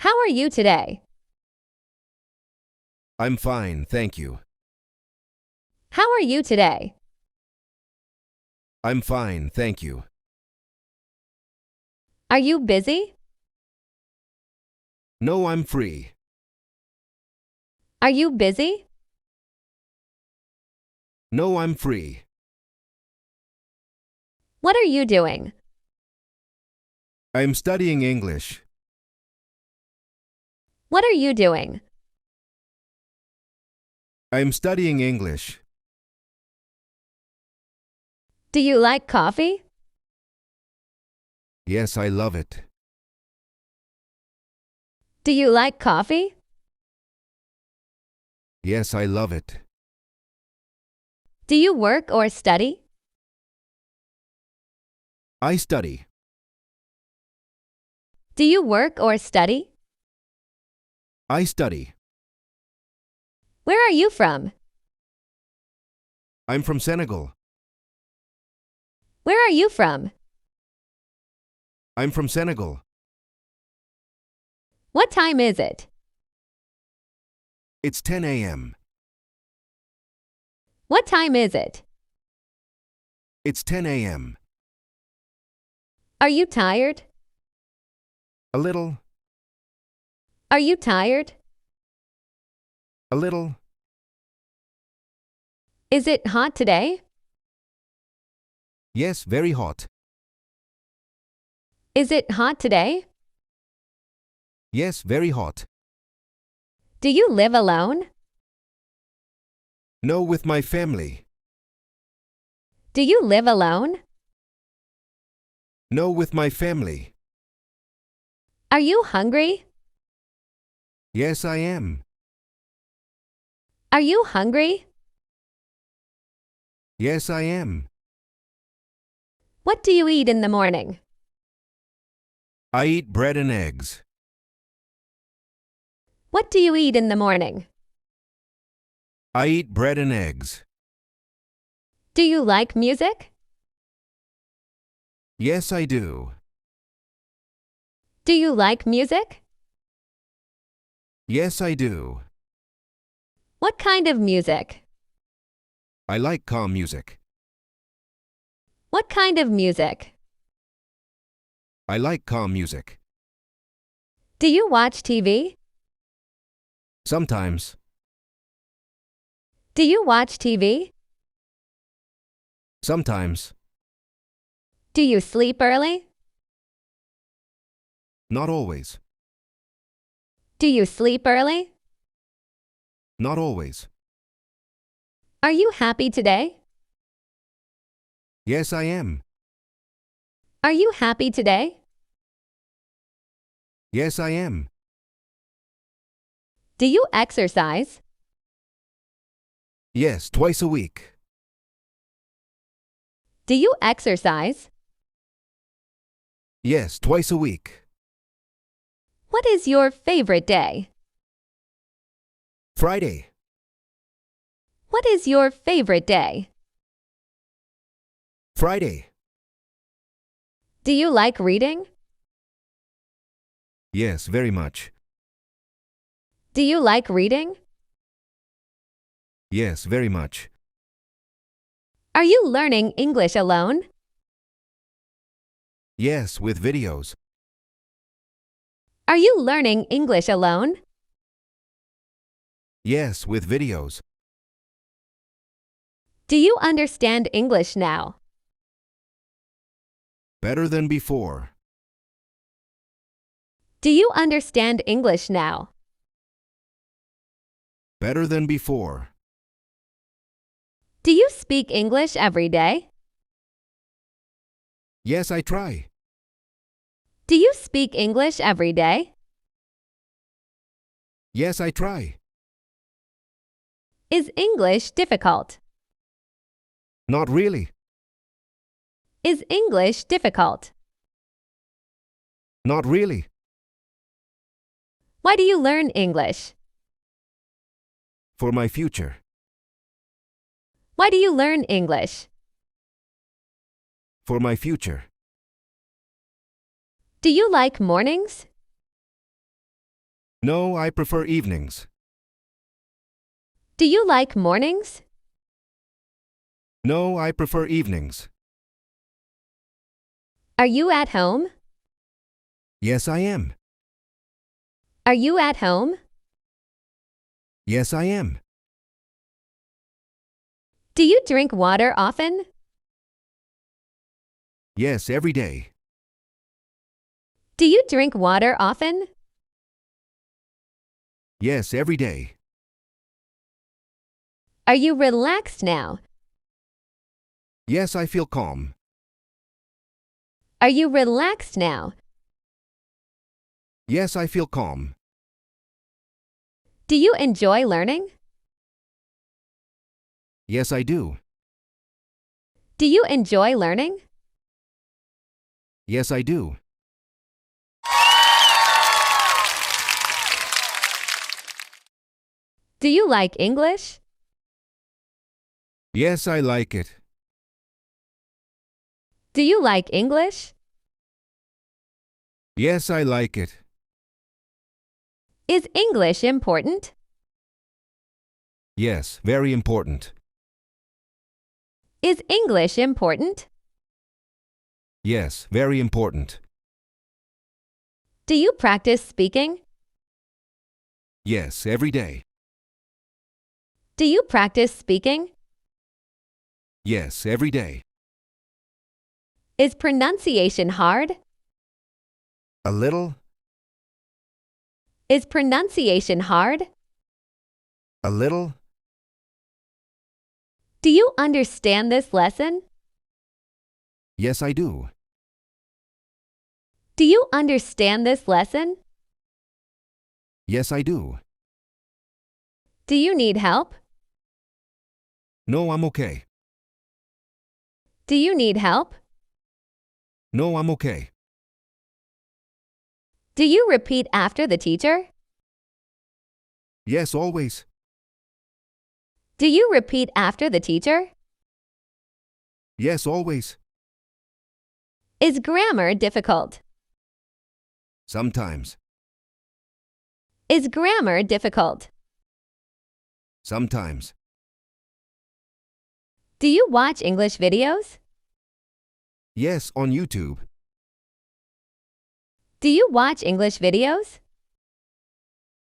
How are you today? I'm fine, thank you. How are you today? I'm fine, thank you. Are you busy? No, I'm free. Are you busy? No, I'm free. What are you doing? I'm studying English. What are you doing? I'm studying English. Do you like coffee? Yes, I love it. Do you like coffee? Yes, I love it. Do you work or study? I study. Do you work or study? I study. Where are you from? I'm from Senegal. Where are you from? I'm from Senegal. What time is it? It's 10 a.m. What time is it? It's 10 a.m. Are you tired? A little. Are you tired? A little. Is it hot today? Yes, very hot. Is it hot today? Yes, very hot. Do you live alone? No, with my family. Do you live alone? No, with my family. Are you hungry? Yes, I am. Are you hungry? Yes, I am. What do you eat in the morning? I eat bread and eggs. What do you eat in the morning? I eat bread and eggs. Do you like music? Yes, I do. Do you like music? Yes, I do. What kind of music? I like calm music. What kind of music? I like calm music. Do you watch TV? Sometimes. Do you watch TV? Sometimes. Do you sleep early? Not always. Do you sleep early? Not always. Are you happy today? Yes, I am. Are you happy today? Yes, I am. Do you exercise? Yes, twice a week. Do you exercise? Yes, twice a week. What is your favorite day? Friday. What is your favorite day? Friday. Do you like reading? Yes, very much. Do you like reading? Yes, very much. Are you learning English alone? Yes, with videos. Are you learning English alone? Yes, with videos. Do you understand English now? Better than before. Do you understand English now? Better than before. Do you speak English every day? Yes, I try. Do you speak English every day? Yes, I try. Is English difficult? Not really. Is English difficult? Not really. Why do you learn English? For my future. Why do you learn English? For my future. Do you like mornings? No, I prefer evenings. Do you like mornings? No, I prefer evenings. Are you at home? Yes, I am. Are you at home? Yes, I am. Do you drink water often? Yes, every day. Do you drink water often? Yes, every day. Are you relaxed now? Yes, I feel calm. Are you relaxed now? Yes, I feel calm. Do you enjoy learning? Yes, I do. Do you enjoy learning? Yes, I do. Do you like English? Yes, I like it. Do you like English? Yes, I like it. Is English important? Yes, very important. Is English important? Yes, very important. Do you practice speaking? Yes, every day. Do you practice speaking? Yes, every day. Is pronunciation hard? A little, Is pronunciation hard? a little. Do you understand this lesson? Yes, I do. Do you understand this lesson? Yes, I do. Do you need help? No, I'm okay. Do you need help? No, I'm okay. Do you repeat after the teacher? Yes, always. Do you repeat after the teacher? Yes, always. Is grammar difficult? Sometimes. Is grammar difficult? Sometimes. Do you watch English videos? Yes, on YouTube. Do you watch English videos?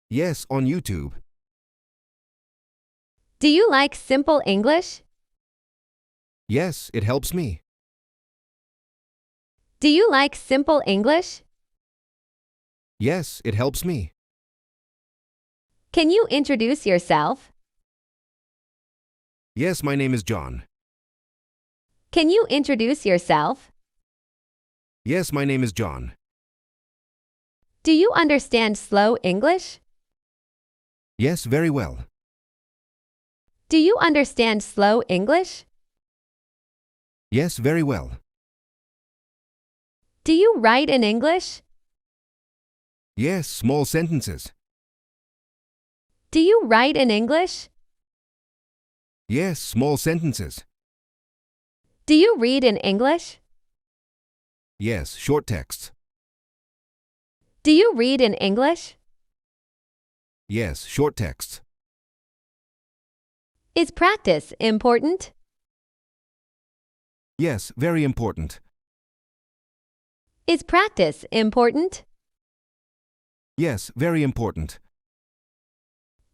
Yes, on YouTube. Do you like simple English? Yes, it helps me. Do you like simple English? Yes, it helps me. Can you introduce yourself? Yes, my name is John. Can you introduce yourself? Yes, my name is John. Do you understand slow English? Yes, very well. Do you understand slow English? Yes, very well. Do you write in English? Yes, small sentences. Do you write in English? Yes, small sentences. Do you read in English? Yes, short texts. Do you read in English? Yes, short texts. Is practice important? Yes, very important. Is practice important? Yes, very important.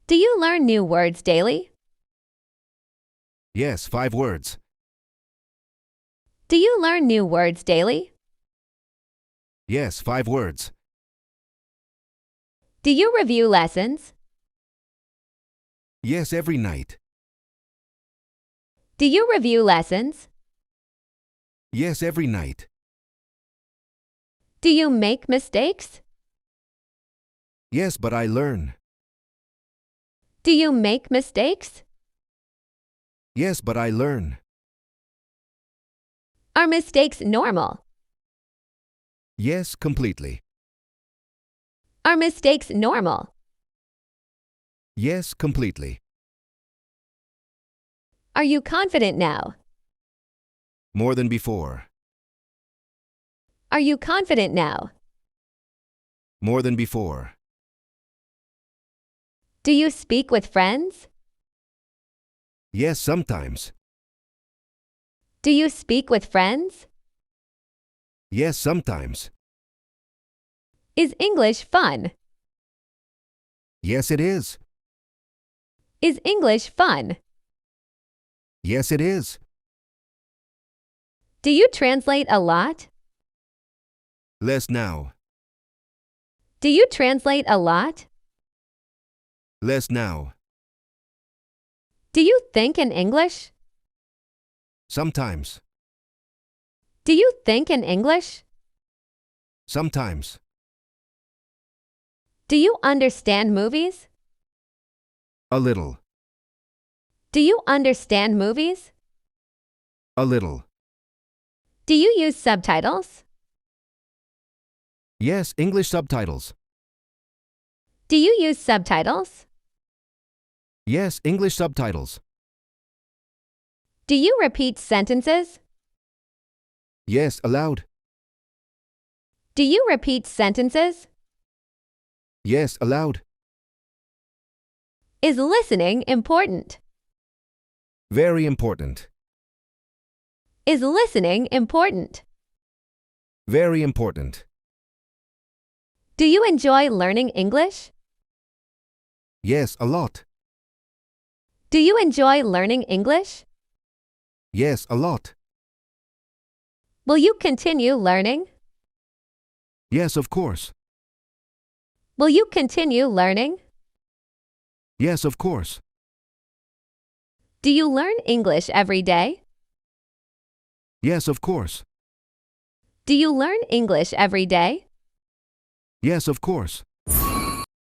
Do you learn new words daily? Yes, 5 words. Do you learn new words daily? Yes, 5 words. Do you review lessons? Yes, every night. Do you review lessons? Yes, every night. Do you make mistakes? Yes, but I learn. Do you make mistakes? Yes, but I learn. Are mistakes normal? Yes, completely. Are mistakes normal? Yes, completely. Are you confident now? More than before. Are you confident now? More than before. Do you speak with friends? Yes, sometimes. Do you speak with friends? Yes, sometimes. Is English fun? Yes, it is. Is English fun? Yes, it is. Do you translate a lot? Less now. Do you translate a lot? Less now. Do you think in English? Sometimes. Do you think in English? Sometimes. Do you understand movies? A little. Do you understand movies? A little. Do you use subtitles? Yes, English subtitles. Do you use subtitles? Yes, English subtitles. Do you repeat sentences? Yes, aloud. Do you repeat sentences? Yes, aloud. Is listening important? Very important. Is listening important? Very important. Do you enjoy learning English? Yes, a lot. Do you enjoy learning English? Yes, a lot. Will you continue learning? Yes, of course. Will you continue learning? Yes, of course. Do you learn English every day? Yes, of course. Do you learn English every day? Yes, of course.